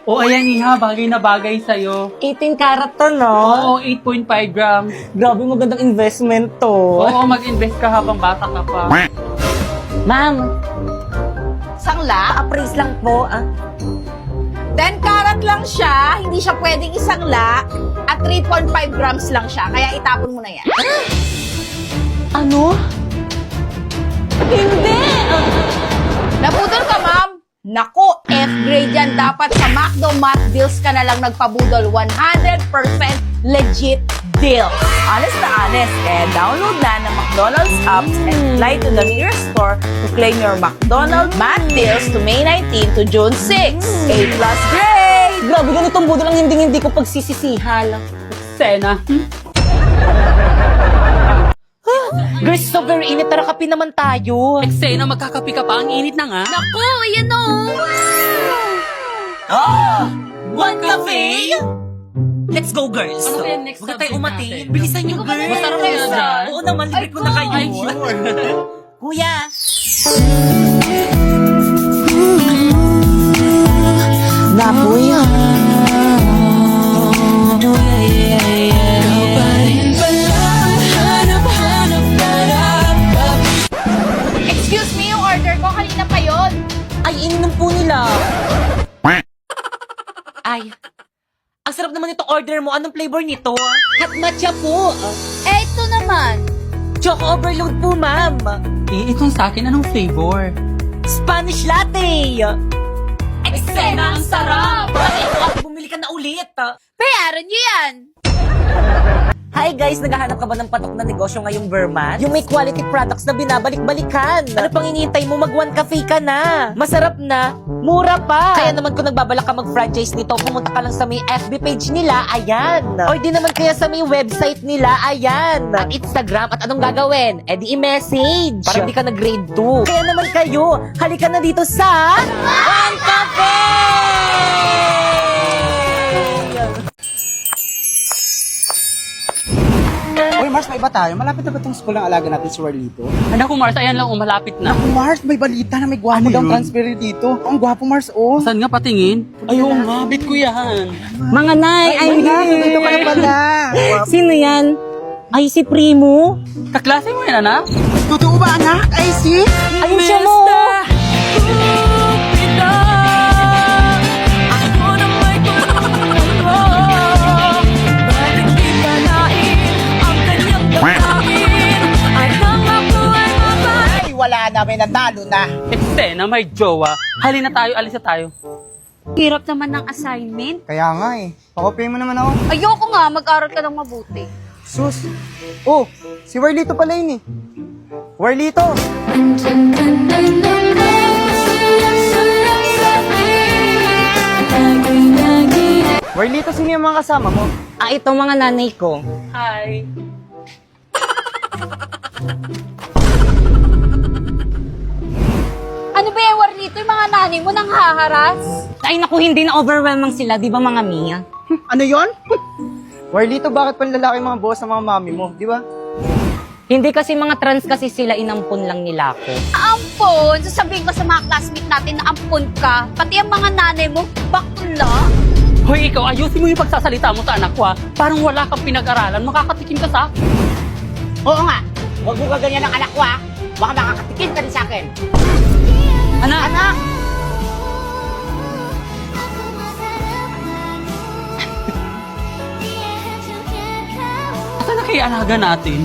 O ayan Iha, bagay na bagay sa'yo. 18 karat to, no? Oo, 8.5 grams. Grabe, magandang investment to. Oo, mag-invest ka habang bata ka pa. Ma'am, Sangla? appraise lang po. 10 karat lang siya, hindi siya pwedeng isangla, at 3.5 grams lang siya, kaya itapon mo na yan. Ano? Hindi! Nabudol ka, ma'am? Naku, F-grade yan. Dapat sa McDo Math Deals ka na lang nagpabudol. 100% legit deal. Honest na honest. Kaya download na ng McDonald's apps and fly to the nearest store to claim your McDonald's Math Deals to May 19 to June 6. A+ grade! Grabe, ganitong budol ang hindi ko pagsisisihal. Sena. Girls, so very init. Tara, kape naman tayo. Sena, magkakapi ka pa. Ang init na nga. Naku, ayan o! One cafe? Let's go, girls. Ano kaya next Huwag tayo subject umatin. natin? Bilisan nyo, girls. Masarap kaya dyan? Oo naman, libre ko na kayo. Ay, sure. Kuya. Napoy. Excuse me, yung order ko kanina pa yon. Ay, ininom po nila. Ay, ang sarap naman itong order mo. Anong flavor nito? Hot matcha po. Eh, ito naman. Choco overload po, ma'am. Itong sa akin, anong flavor? Spanish latte. Eksena, ang sarap! Bakit ito ako bumili ka na ulit? Bayaran niyo yan! Hi guys, naghahanap ka ba ng patok na negosyo ngayong Verman? Yung may quality products na binabalik-balikan. Ano pang hinihintay mo? Mag-one cafe ka na. Masarap na, mura pa. Kaya naman kung nagbabalak ka mag-franchise nito, pumunta ka lang sa may FB page nila, ayan. Or di naman kaya sa may website nila, ayan. At Instagram, at anong gagawin? Eh di i-message. Para di ka na grade 2. Kaya naman kayo, halika na dito sa One Cafe! Uy, Mars, may iba tayo. Malapit na ba itong school ng alaga natin si Warlito? Anak ko, Mars, ayan lang, umalapit na. Naku, Mars, may balita na may gwapo Ano daw yun? transfer dito. Ang gwapo, Mars, oh. Saan nga patingin? Ay, oo nga, bit ko yan. Mga nay, ay, Dito ka na pala. Sino yan? Ay, si Primo? Kaklase mo yan, anak? Totoo ba, anak? Ay, si? Ayun siya mo! Ay, wala na, may nandalo na. Sena, may jowa. Halina tayo, alis na tayo. Hirap naman ng assignment. Kaya nga eh. Pakopay mo naman ako. Ayoko nga, mag-aral ka ng mabuti. Sus. Oh, si Warlito pala yun eh. Warlito! Warlito, sino yung mga kasama mo? Ah, ito mga nanay ko. Hi. Ano ba yung warnito? Yung mga nanay mo nang haharas? Ay, naku, hindi na overwhelming sila, di ba mga Mia? Ano yon? Warlito, bakit panlalaki mga boss ng mga mami mo? Di ba? Hindi kasi mga trans kasi sila, inampun lang nila ako. Ampon! Sasabihin ko sa mga classmate natin na ampon ka. Pati ang mga nanay mo, bakla. Hoy, ikaw, ayusin mo yung pagsasalita mo sa anak ko, ha? Parang wala kang pinag-aralan, makakatikim ka sa akin. Oo nga. Huwag mo gaganyan ng anak ko, ha? Baka makakatikim ka din sa akin. Anak! Anak! Saan na kaya alaga natin?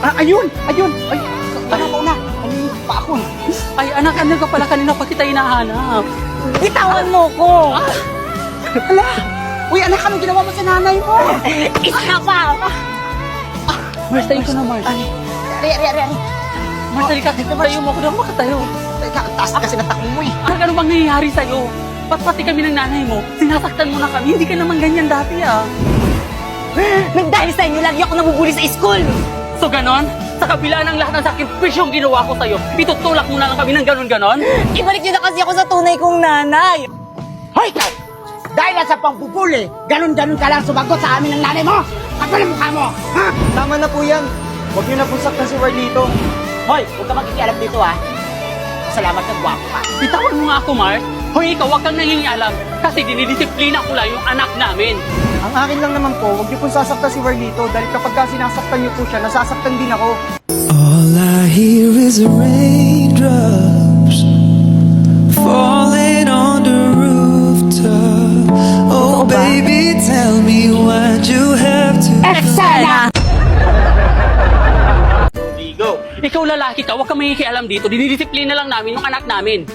Ah, ayun! Ayun! Ay, tara mo na. Ano pa ako? Ay, anak, ano ka pala kanina pa kita hinahanap? Bitawan mo ko! Hala! Uy, anak, anong ginawa mo sa nanay mo? Isa pa! Mars, tayo ka na, Mars. Ari. Mars, halika. Tayo mo ako na makatayo. Teka, ang taas kasi ng takbo mo eh. Anak, ano bang nangyayari sa'yo? Pati kami ng nanay mo, sinasaktan mo na kami. Hindi ka naman ganyan dati, ah. Nagdahil sa inyo, lagi ako nabubuli sa school! So, ganon? Sa kabila ng lahat ng sakripisyong ginawa ko sa'yo, itutulak mo na lang kami ng ganon-ganon? Ibalik niyo na kasi ako sa tunay kong nanay! Hoy, ikaw! Dahil lang sa pangbubuli, ganun-ganun ka lang sumagot sa amin ng nanay mo! Kapal ang mukha mo! Ha? Tama na po yan. Huwag niyo na po saktan si Warlito. Hoy, huwag ka magkikialam dito, ha? Salamat na gwapo ka. Bitawan mo nga ako, Mars. Hoy, ikaw, huwag kang nangingialam kasi dinidisiplina ko lang yung anak namin. Ang akin lang naman po, huwag niyo pong sasaktan si Warlito dahil kapag ka sinasaktan niyo po siya, nasasaktan din ako. All I hear is raindrops falling on the rooftop. Oh, baby, tell me why'd you have to. Eksena! Ligo. Ikaw lalaki ka, huwag kang mangingialam dito. Dinidisiplina lang namin yung anak namin.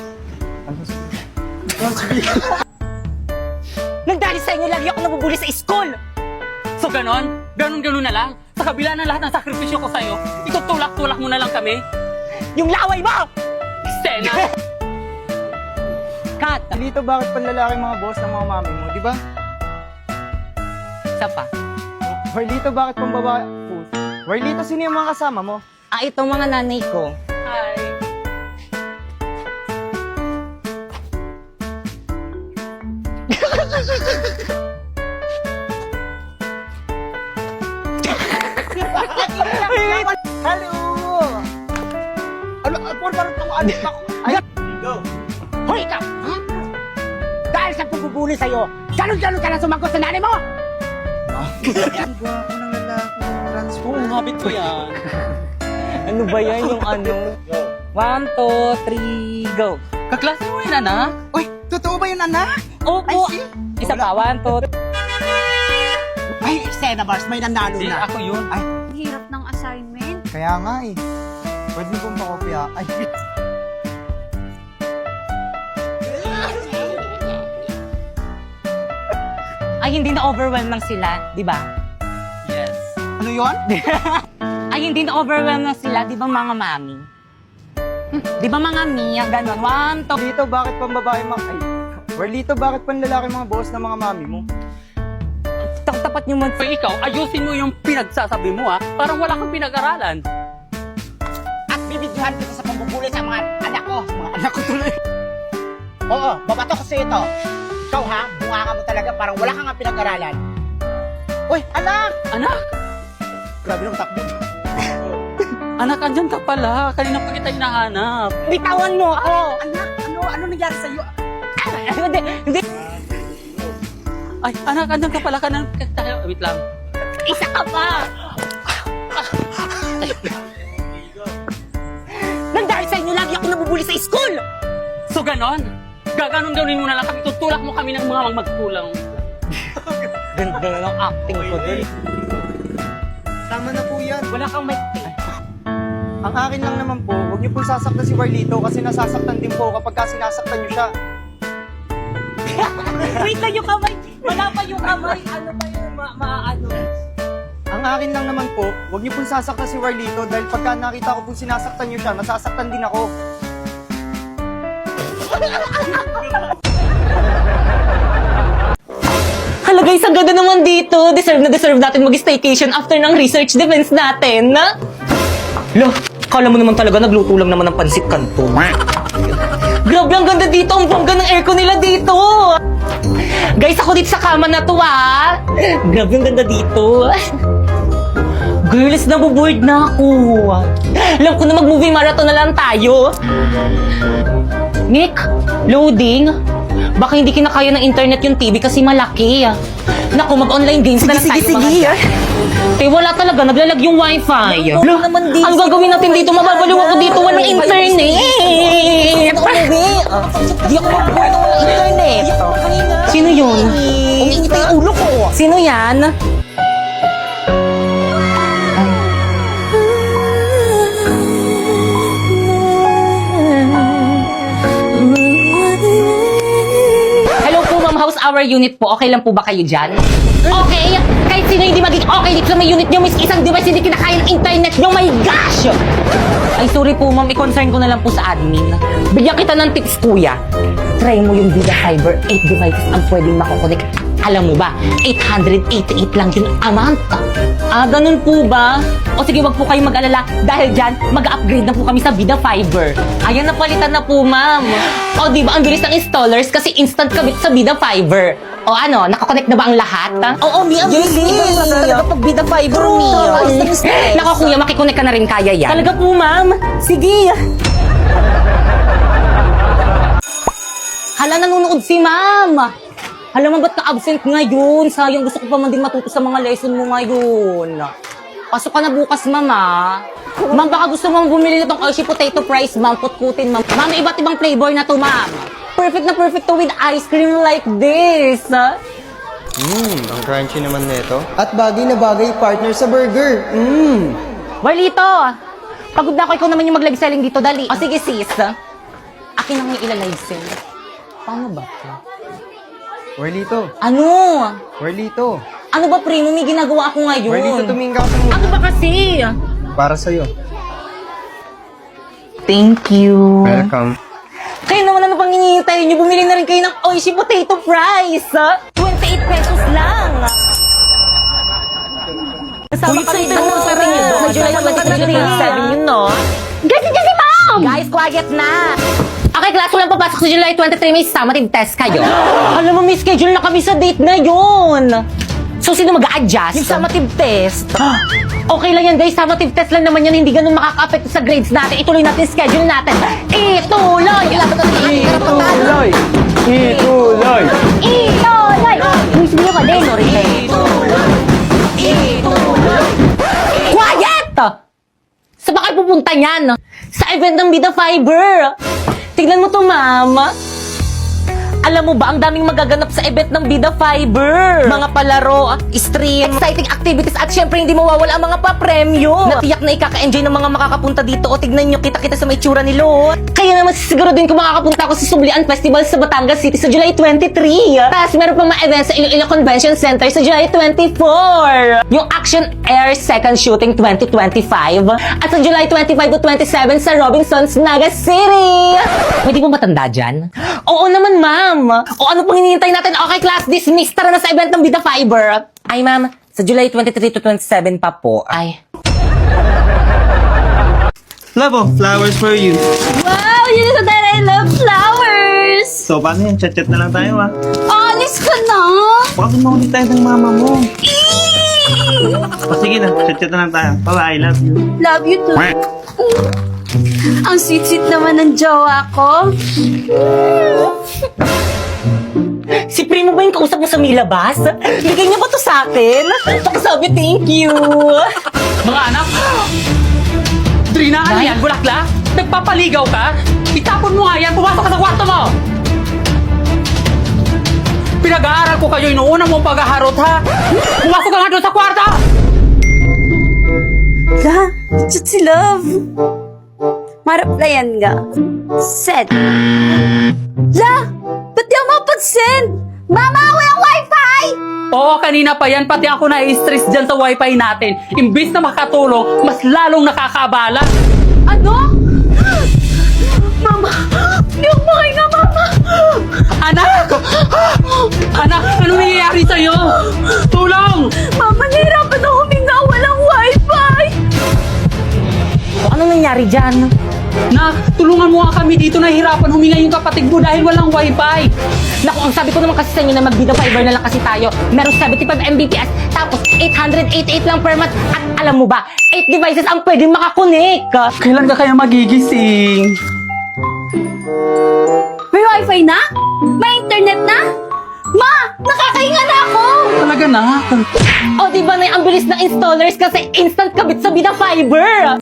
Nagdali sa inyo lagi ako nabubuli sa school! So ganon na lang. Sa kabila ng lahat ng sakripisyo ko sa'yo, itutulak-tulak mo na lang kami. Yung laway mo! Sena! Kat! Warlito, bakit panlalaki mga boss ng mga mami mo, di ba? Isa pa. Warlito, bakit pang babae? Warlito, sino yung mga kasama mo? Ito mga nanay ko. Hi. Hello! Ano, parang alis ako. Ay, Hoy, ikaw! Ha? Dahil sa pagbubuli sa'yo, ganun-ganun ka lang sumagot sa nanay mo! gwapo ng lalaki. Oo, habit ko yan. Ano ba yan yung ano? 1, 2, 3, go! Kaklase mo yun, anak? Uy, totoo ba yun, anak? Opo! Isa pa, 1, 2, Ay, Sena Bars, may nanalo Hindi, na. ako yun. Ay, Ang hirap ng assignment. Kaya nga eh. Pwede mo pong pakopya. Ay, Ay, hindi na-overwhelm lang sila, di ba? Yes. ano yun? Ay, hindi na-overwhelm lang sila, di ba mga mami? Di ba mga Mia, ganon? 1, 2, Warlito, bakit pang babae mga... Ay, Warlito, bakit pang lalaki mga boss ng mga mami mo? tapat nyo mo. Hoy, ikaw, ayusin mo yung pinagsasabi mo, ha? Parang wala kang pinag-aralan. at bibidyohan kita sa pambubuli sa mga anak ko. Sa mga anak ko tuloy. Oo, babato ko sa ito. Ikaw ha, bunga ka mo talaga, parang wala kang nga pinag-aralan. Uy, anak! Anak! Grabe nung takbo. Anak, andyan ka pala. Kanina pa kita hinahanap. Bitawan mo ako! Anak, ano nangyari sa'yo? Hindi. Ay, anak, andyan ka pala. Wait lang. Isa ka pa! Nandahil sa inyo, lagi ako nabubuli sa school! So, ganon? Gaganon-ganonin mo na lang kami. Tutulak mo kami ng mga magkulang. Ganda na ng acting ko din. Tama na po yan. Wala kang mic. Ang akin lang naman po, huwag niyo pong sasaktan si Warlito kasi nasasaktan din po kapag ka sinasaktan niyo siya. Wait lang yung kamay! Wala pa yung kamay! Ano pa yung ano? Ang akin lang naman po, huwag niyo pong sasaktan si Warlito dahil pagka nakita ko pong sinasaktan niyo siya, nasasaktan din ako. Hala guys, ang ganda naman dito. Deserve na deserve natin mag-staycation after ng research defense natin. Lo, kala mo naman talaga nagluto lang naman ng pansit kanto. Grabe, ang ganda dito. Ang bongga ng aircon nila dito. Guys, ako dito sa kama na to, ah. Grabe, ang ganda dito. Girls, nabuboard na ako. Alam ko na mag-movie marathon na lang tayo. Nick, loading. Baka hindi kinakaya ng internet yung TV kasi malaki. Naku, mag-online games na lang tayo mga Eh, wala talaga. Naglalag yung wifi. Lo, ang gagawin natin dito? Mababaliw ako dito. Walang internet. Di ako mag-board ng walang internet. Sino yun? Umiingit yung ulo ko. Sino yan? Hello po, ma'am. House hour unit po. Okay lang po ba kayo dyan? Okay. Kahit sino hindi maging okay dito sa may unit nyo, miss isang device hindi kinakaya ng internet nyo. My gosh! Ay, sorry po, ma'am. I-concern ko na lang po sa admin. Bigyan kita ng tips, kuya. Try mo yung Vida Fiber. 8 devices ang pwedeng makokonek. Alam mo ba, 888 lang yung amount. Ah, ganun po ba? O sige, wag po kayo mag-alala. Dahil dyan, mag-upgrade na po kami sa Vida Fiber. Ayan, napalitan na po, ma'am. O, di ba, ang bilis ng installers kasi instant kabit sa Vida Fiber. O ano, nakakonect na ba ang lahat? Oo, Mi, ang bilis. Iba talaga pag Vida Fiber, Mi. Nako, kuya, makikonek ka na rin kaya yan. Talaga po, ma'am. Sige. Hala, nanonood si ma'am. Hala, ma'am, ba't na-absent ngayon? Sayang, gusto ko pa man din matuto sa mga lesson mo ngayon. Pasok ka na bukas, ma'am, ah. Ma'am, baka gusto mo bumili na tong Hershey potato fries, ma'am. Putputin, ma'am. Ma'am, may iba't ibang flavor na to, ma'am. Perfect na perfect to with ice cream like this. Ang crunchy naman nito. At bagay na bagay partner sa burger. Warlito, pagod na ako, ikaw naman yung mag-live selling dito, dali. O sige sis, akin ang may ilalive sell. Paano ba? Warlito, Ano? Warlito. Ano ba, primo? May ginagawa ako ngayon. Warlito, tumingin ka sa mukha. Ano ba kasi? Para sa'yo. Thank you. Welcome. Kayo naman ano pang hinihintay niyo? Bumili na rin kayo ng Oishi potato fries. 28 pesos lang. Kasama kami sa rin yun. Sa July 23, 27 yun, no? Guys, nandiyan si ma'am! Guys, quiet na! Okay, class, walang papasok sa July 23. May summative test kayo. Alam mo, may schedule na kami sa date na yun. So, sino mag-a-adjust? Yung summative test. Okay lang yan, guys. Summative test lang naman yan. Hindi ganun makaka-affect sa grades natin. Ituloy natin yung schedule natin. Ituloy! Ituloy! Ituloy! Ituloy! Mismo ka din. Sorry. Ituloy! Quiet! Saan ba kayo pupunta niyan? Sa event ng Bida Fiber. Tignan mo to, ma'am. Alam mo ba, ang daming magaganap sa event ng Bida Fiber. Mga palaro, stream, exciting activities, at syempre hindi mawawala ang mga papremyo. Natiyak na ikaka-enjoy ng mga makakapunta dito. O tignan nyo, kita-kita sa may tsura ni Lot. Kaya naman siguro din kung makakapunta ako sa Sublian Festival sa Batangas City sa July 23. Tapos meron pa mga events sa Iloilo Convention Center sa July 24. Yung Action Air Second Shooting 2025. At sa July 25 to 27 sa Robinsons, Naga City. Pwede mo matanda dyan? Oo naman, ma'am. O ano pang hinihintay natin? Okay, class, dismissed. Tara na sa event ng Bida Fiber. Ay, ma'am. Sa July 23 to 27 pa po. Ay. Love of flowers for you. Wow, yun is that I love flowers! So, paano yan? Chat-chat na lang tayo, ah. Alis ka na! Baka sumawali tayo ng mama mo. O, sige na. Chat-chat na lang tayo. Bye-bye. Love you. Love you too. Ang sweet-sweet naman ng jowa ko. Si Primo ba yung kausap mo sa Milabas? Bigay niya ba to sa akin? Pakisabi, thank you. Mga anak, Trina, ano yan? Bulakla? Nagpapaligaw ka? Itapon mo nga yan, pumasok ka sa kwarto mo! Pinag-aaral ko kayo, inuuna mo pag-aharot, ha? Pumasok ka nga doon sa kwarto! La, chat si Love. Maraplayan nga. Send. La, ba't di ako mapag-send? Mama, walang wifi! Oo, kanina pa yan, pati ako na-stress dyan sa wifi natin. Imbis na makatulong, mas lalong nakakabala. Ano? Mama, di ako makahinga, Mama. Anak! Anak, anong nangyayari sa'yo? Tulong! Mama, nahirapan ako huminga, walang wifi. Anong nangyari dyan? Nak, tulungan mo nga kami dito, nahihirapan huminga yung kapatid mo dahil walang wifi. Naku, ang sabi ko naman kasi sa inyo na mag-Bida Fiber na lang kasi tayo. Meron 75 Mbps, tapos 888 lang per month. At alam mo ba, 8 devices ang pwedeng makakonek. Kailan ka kaya magigising? May wifi na? May internet na? Ma, nakakahinga na ako. Talaga na. O, di ba na ang bilis ng installers kasi instant kabit sa Bida Fiber?